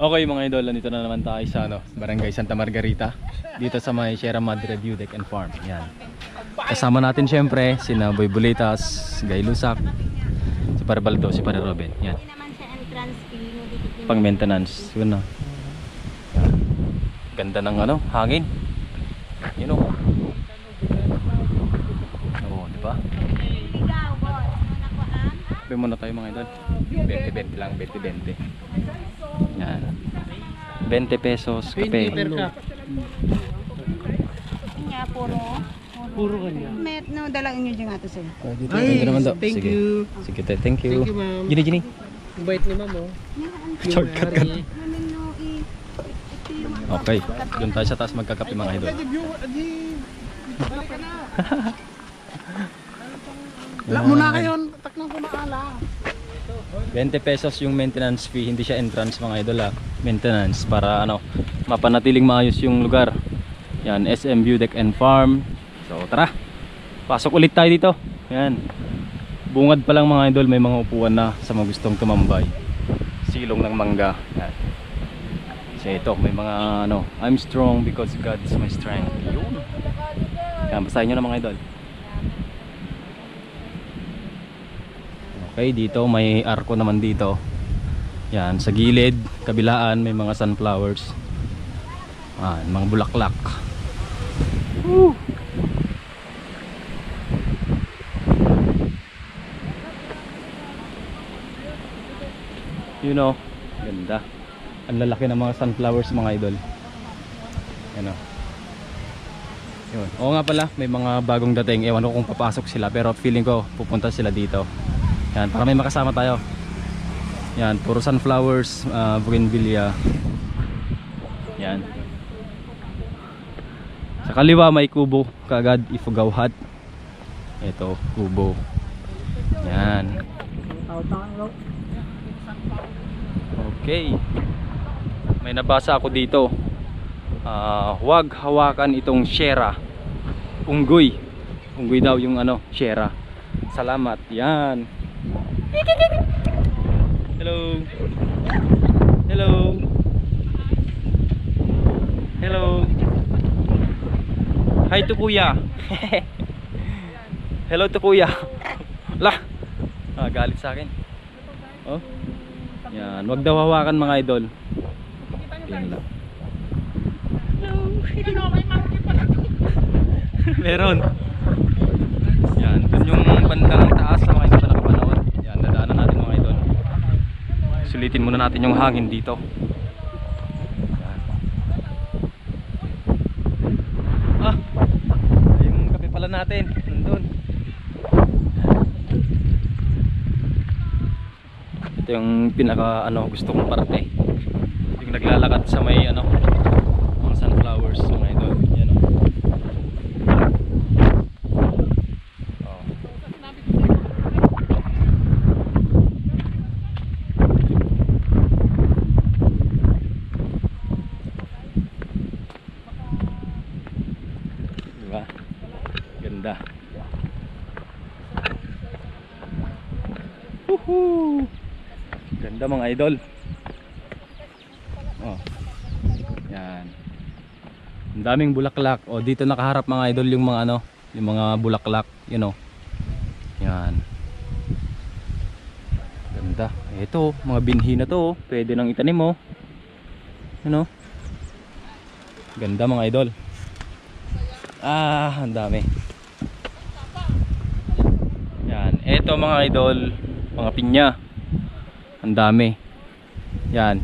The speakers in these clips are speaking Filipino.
Okay mga idol, nandito na naman tayo sa Barangay Santa Margarita. Dito sa may Sierra Madre View Deck and Farm. Yan. Kasama natin syempre sina Boy Bulitas, Guy Lusak, si Parabaldo, si Pare Robin. Yan. Pang maintenance. Yun na. Ganda ng hangin. Yun o. Oo, diba? Sabi muna tayo mga idol. 20-20 lang, 20-20. Yan. 20 pesos kape. Puro kanya. Met no dalawin niyo diyan ato sir. Ay, naman daw. Thank Sige. you. Sige, thank you. Thank you, ma'am. Gini. Ang bait ni ma'am, oh. Shortcut ka. Okay. Doon tayo sa taas magkakape mga idol. Wala muna kayo. Taknang kumaala. 20 pesos yung maintenance fee, hindi siya entrance mga idol maintenance para mapanatiling maayos yung lugar. Yan, SM View Deck and Farm. So tara, pasok ulit tayo dito. Yan, bungad pa lang mga idol, may mga upuan na sa mga gustong tumambay. Silong ng mangga. Yan. So ito, may mga I'm strong because God is my strength. Yun. Yan, basahin nyo na mga idol. Okay, dito may arko naman dito. Yan, sa gilid, kabilaan may mga sunflowers. Mga bulaklak. Woo! Ganda. Ang lalaki ng mga sunflowers mga idol. Yan o. Yun. Oo nga pala, may mga bagong dating. Ewan ko kung papasok sila, pero feeling ko pupunta sila dito. Yan, para may makasama tayo. Yan, puro sunflowers, bougainvillea. Yan. Sa kaliwa may kubo, kaagad Ifugao Hut. Ito, kubo. Yan. Okay. May nabasa ako dito. Huwag hawakan itong Sierra. Unggoy. Unggoy daw yung Sierra. Salamat. Yan. Hello. Hello. Hello. Hi to kuya. Hello to kuya. Lah. Galit sa akin. Oh. Yan, wag daw hawakan mga idol. Yan lang. Hello. Meron. Yan, dun yung bandang taas na mga idol na nakapanood. Yan, dadaanan natin mga idol. Sulitin muna natin yung hangin dito. Yan. Yung kape pala natin nandun. Ito yung pinaka gusto kong parte. Yung naglalakad sa may mga sunflowers mga idol. Yan o. Ganda. Woohoo! Ganda mga idol. Oh. Yan. Ang daming bulaklak. Dito nakaharap mga idol yung mga yung mga bulaklak, Yan. Ganda. Ito, mga binhi na to, pwede nang itanim mo. Ganda mga idol. Ang dami. Yan, eto mga idol, mga pinya. Ang dami. Yan.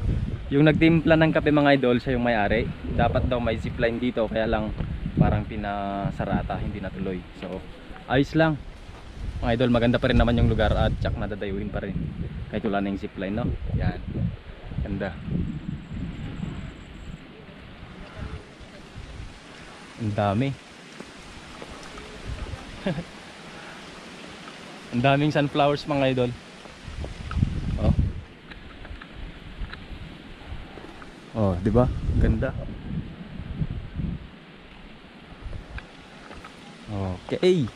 Yung nagtimpla ng kape mga idol, siya yung may-ari. Dapat daw may zipline dito, kaya lang parang pinasarata, hindi natuloy. So, ayos lang. Mga idol, maganda pa rin naman yung lugar at tsak nadadayuhin pa rin. Kahit wala na yung zipline, no? Yan. Ganda. Ang dami. Ang daming sunflowers mga idol. Di ba? Ganda. Okay.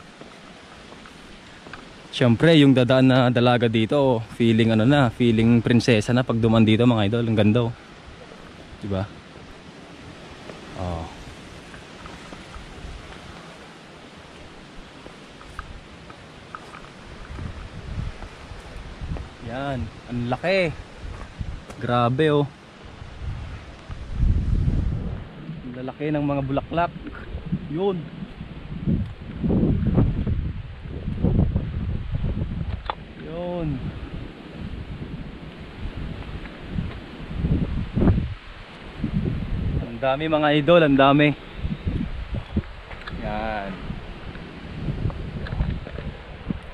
Siyempre, yung dadaan na dalaga dito, feeling feeling prinsesa na pag duman dito mga idol. Ang ganda. Diba? Oh. Yan, ang laki. Grabe oh. Ang lalaki ng mga bulaklak. Yun. Yun. Ang dami mga idol, ang dami. Yan.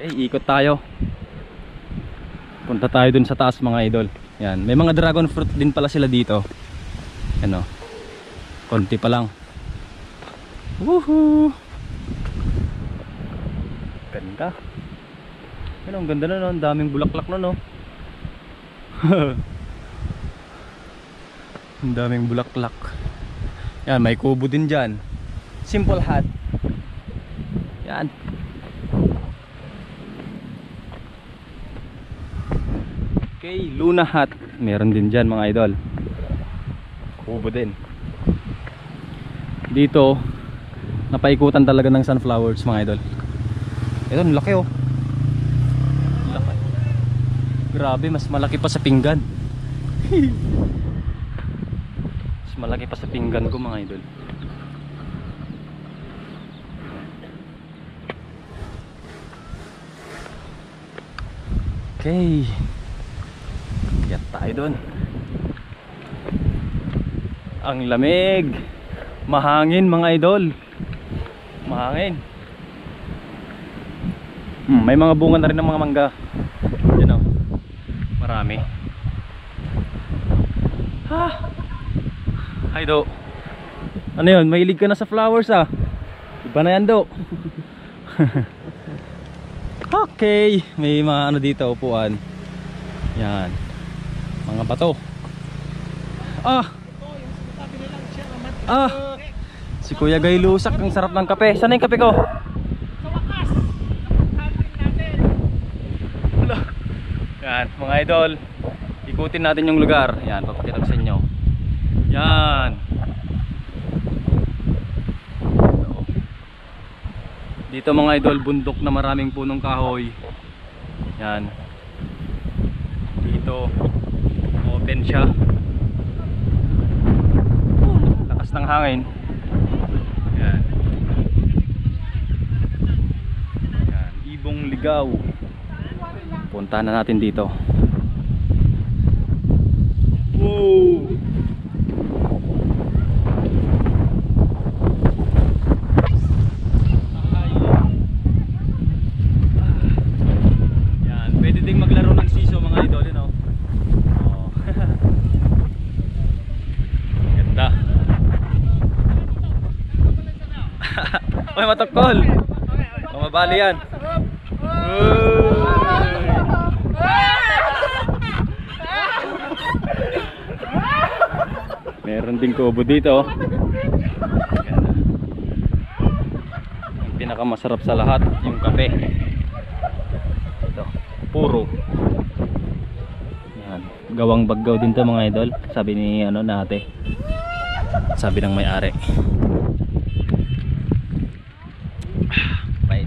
Okay, ikot tayo. Punta tayo dun sa taas mga idol. Yan, may mga dragon fruit din pala sila dito. Ano? Konti pa lang. Woohoo! Ganda. Ano, ang ganda na no, ang daming bulaklak na no. Ang daming bulaklak. Yan, may kubo din dyan. Simple hut. Yan. Okay, Luna Hut. Meron din dyan mga idol. Kubo din. Dito, napaikutan talaga ng sunflowers mga idol. Ito, laki oh. Laki. Grabe, mas malaki pa sa pinggan. Mas malaki pa sa pinggan ko mga idol. Okay. Get tayo doon. Ang lamig. Mahangin mga idol. Mahangin. May mga bunga na rin ng mga mangga. Yan o. Marami. Ha. Hi do. Ano yun? Mahilig ka na sa flowers ah. Iba na yan do. Okay. May mga ano dito upuan. Yan. Mga bato. Ah. Ah. Si Kuya Gay Lusak, ang sarap ng kape. Saan yung kape ko? Sa wakas. Napag-hunting natin. Yan, mga idol. Ikutin natin yung lugar. Yan, papakita ko sa inyo. Yan. Dito mga idol, bundok na maraming punong kahoy. Yan. Dito open siya. Lakas ng hangin. Yan. Yan, Ibong Ligaw. Punta na natin dito. Wow. Yan, pwede ding maglaro ng siso mga idol, you know? Oh. Ganda. Oy, matokol. Mabali yan. Meron ding kubo dito. Ang pinakamasarap sa lahat, yung kape. Ito, puro. Yan, gawang Baggaw din to mga idol. Sabi ni ano nate. Sabi ng may-ari. Bye.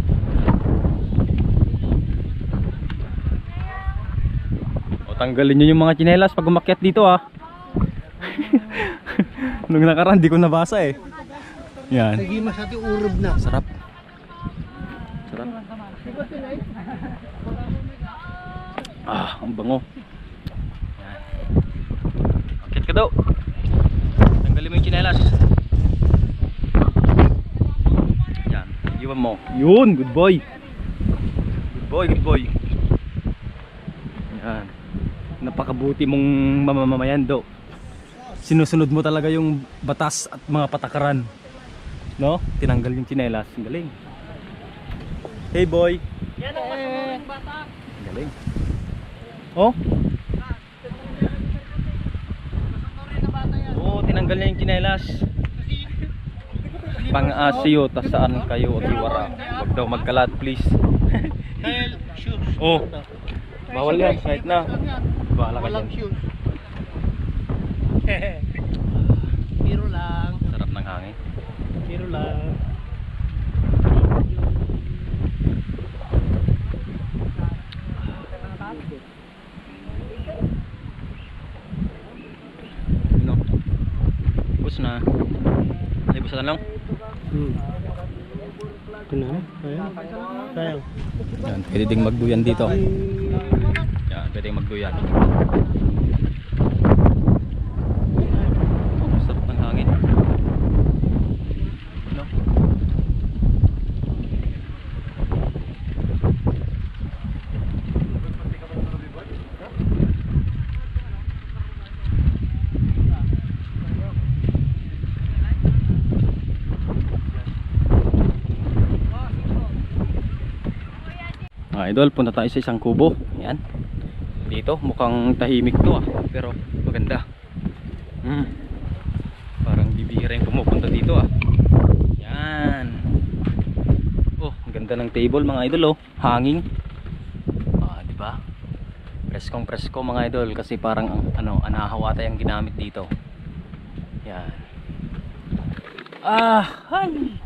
O, tanggalin nyo yung mga tsinelas pag umakyat dito ah. Nung nakaraan di ko nabasa eh. Yan. Sige, masyado urog na. Sarap. Sarap. Ah, ang bango. Yan. Akyat ka daw. Tanggalin mo yung tsinelas. Yan. Iwan mo. Yun, good boy. Good boy, good boy. Yan. Napakabuti mong mamamayan do. Sinusunod mo talaga yung batas at mga patakaran. No? Tinanggal yung tsinelas. Galing. Hey boy. Yan ang masunurin bata. Galing. Oh? Oo, tinanggal niya yung tsinelas. Pang-asiyo, tas saan kayo o tiwara. Huwag daw magkalat, please. Dahil shoes. Oh. Bawal yan, kahit na. Bahala ka Walang dyan. shoes. Biro lang. Sarap ng hangin. Biro lang. No. Bus na. Libus na lang. Ito na. Sayang. Yan, pwede ding magduyan dito. Yan, pwede ding magduyan. Oh, sarap ng hangin. No? Mga idol, punta tayo sa isang kubo. Yan. Dito, mukhang tahimik to pero maganda. Parang bibihira yung pumupunta dito Yan. Oh, ang ganda ng table mga idol Hanging. Di ba? Preskong presko mga idol kasi parang anahawata yung ginamit dito. Yan. Hay.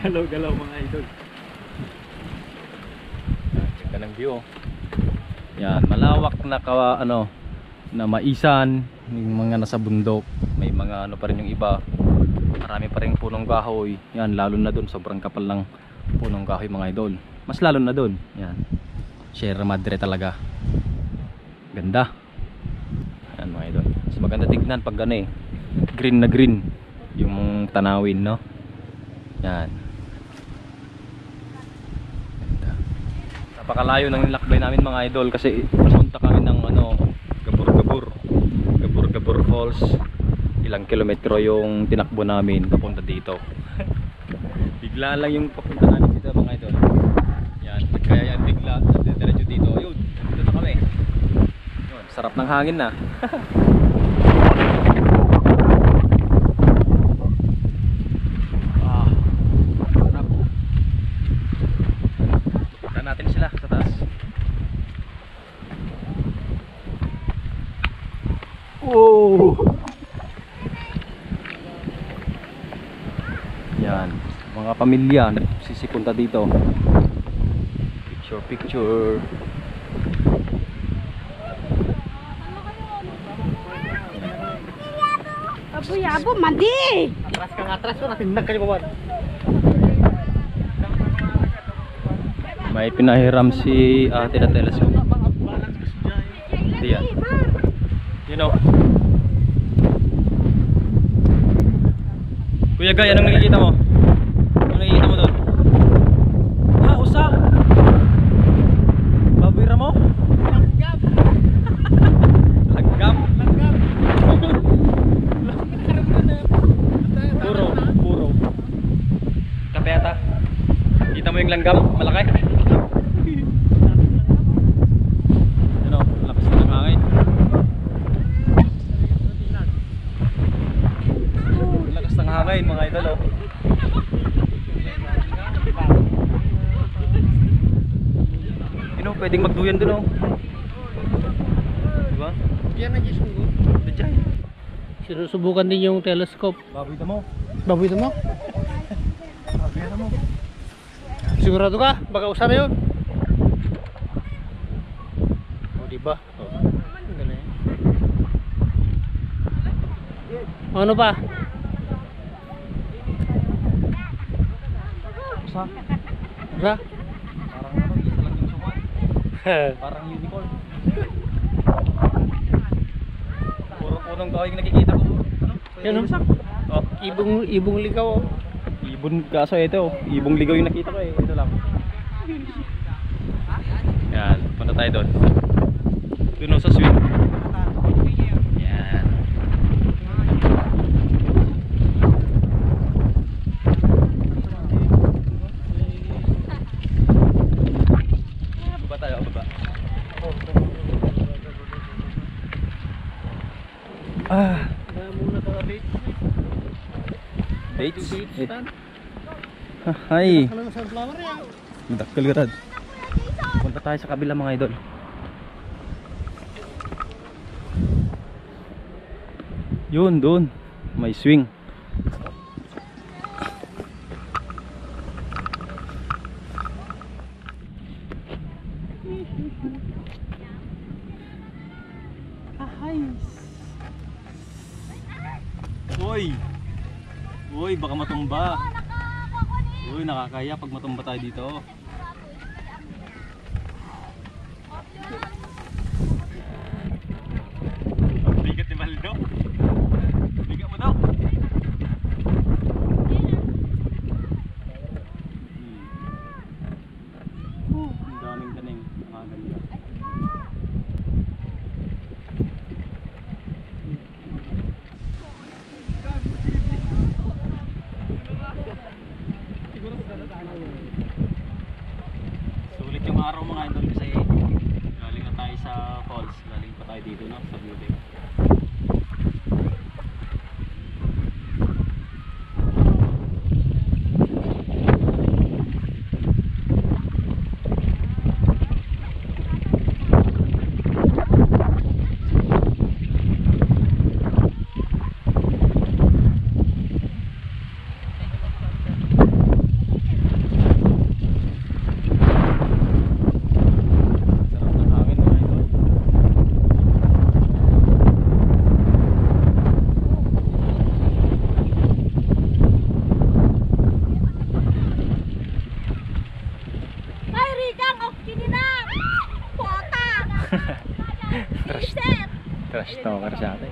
Galaw-galaw mga idol. Check ka ng view. Yan, malawak na na maisan, yung mga nasa bundok, may mga pa rin yung iba. Marami pa rin punong kahoy. Yan, lalo na doon, sobrang kapal ng punong kahoy mga idol. Mas lalo na doon. Yan. Sierra Madre talaga. Ganda. Yan mga idol. Mas maganda tignan pag green na green yung tanawin, no? Yan. Napakalayo ng nilakbay namin mga idol kasi pumunta kami ng Gabur Falls. Ilang kilometro yung tinakbo namin papunta dito. Bigla lang yung papunta namin dito mga idol. Yan, kaya yan bigla diretso dito. Yun, dito na kami. Yun, sarap ng hangin na. Sarap. Punta natin sila sa taas. Oh! Yan, mga pamilya nagsisipunta dito. Picture. Abo, mandi! Atras kang atras so natindag kayo bawat. May pinahiram si Ate na telescope. Hindi yan. You know. Kuya Guy, anong nakikita mo? Anong nakikita mo doon? Usap! Babira mo? Langgam. Langgam? Langgam. Puro. Kape ata. Kita mo yung langgam? Malaki? Ano? Lakas na ng hangin. Lakas ng hangin mga idol pwedeng magduyan dun diba? Yan na yung sunggo. Dajay. Sinusubukan din yung telescope. Baboy mo. Baboy mo? Sigurado ka? Baka usa na yun. O diba? Ano pa? Usa? Usa? Parang isa lang yung suman. Parang unicorn. Puro punong kahoy yung nakikita ko. Yan o? Ibong ligaw o. Ibon kaso ito. Ibong ligaw yung nakita ko Ito lang. Yan. Punta tayo doon. Doon sa swing. Yan. Baba tayo. Baba. Ah, Kaya muna ka date. dates. Dates tan. Hi. Ano sa sunflower yan? Dakkel garad. Punta tayo sa kabila mga idol. Yun, doon. May swing. Uy! Uy, baka matumba. Uy, nakakaya pag matumba tayo dito. Ang bigat ni Maldo. Bigat mo daw. Ang daming tanim. Mga ganda. Sulit yung araw mga idol kasi galing na tayo sa falls, galing pa tayo dito no, sa view deck. Sarap ng hangin mga idol. Ay, Rikang, okay na. Pota. Reset. Trash talker siya ate.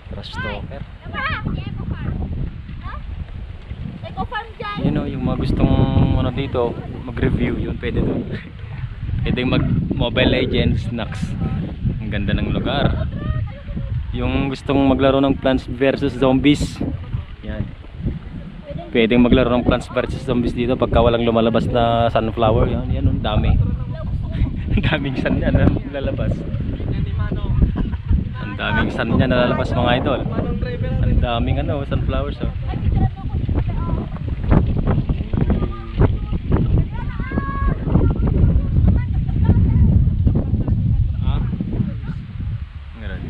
Trash talker. Eco farm dyan. You know, yung mga gustong ano dito, mag-review, yun pwede doon. Pwede mag Mobile Legends, Snacks. Ang ganda ng lugar. Yung gustong maglaro ng Plants vs Zombies, yan. Pwedeng maglaro ng Plants vs Zombies dito pagka walang lumalabas na sunflower. Yan, yan, ang dami. Ang daming sun niya na lalabas. Ang daming sun niya na lalabas mga idol. Ang daming ano, sunflowers oh. Ah. Ngayon.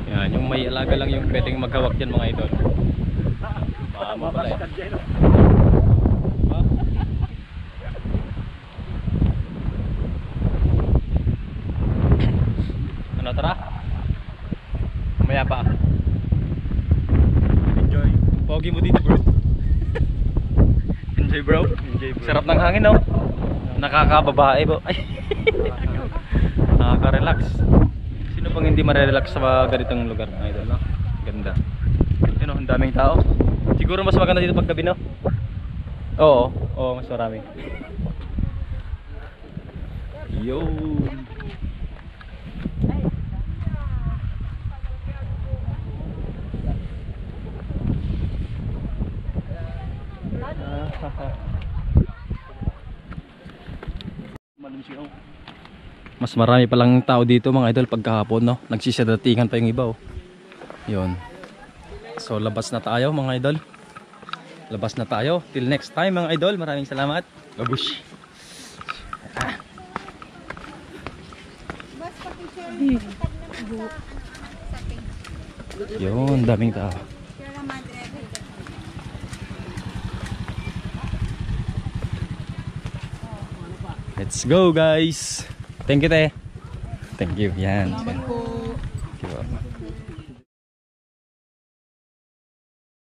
Yan, yung may alaga lang yung pwedeng maghawak dyan mga idol. Mama pala eh. Ha? Ano tara? Mamaya pa. Enjoy. Pogi mo dito bro. Enjoy bro. Enjoy bro. Sarap ng hangin no? Nakakababae bro. Ay. Nakaka-relax. Sino pang hindi marerelax sa mga ganitong lugar mga idol no? Ganda. Yun oh, ang daming tao. Siguro mas maganda dito pag gabi no? Oo, oo, mas marami. Yo. Mas marami palang tao dito mga idol pagkahapon no. Nagsisadatingan pa yung iba oh. Yun. So labas na tayo mga idol. Labas na tayo. Till next time mga idol. Maraming salamat. Babush. Yun, daming tao. Let's go guys. Thank you te. Thank you. Yan.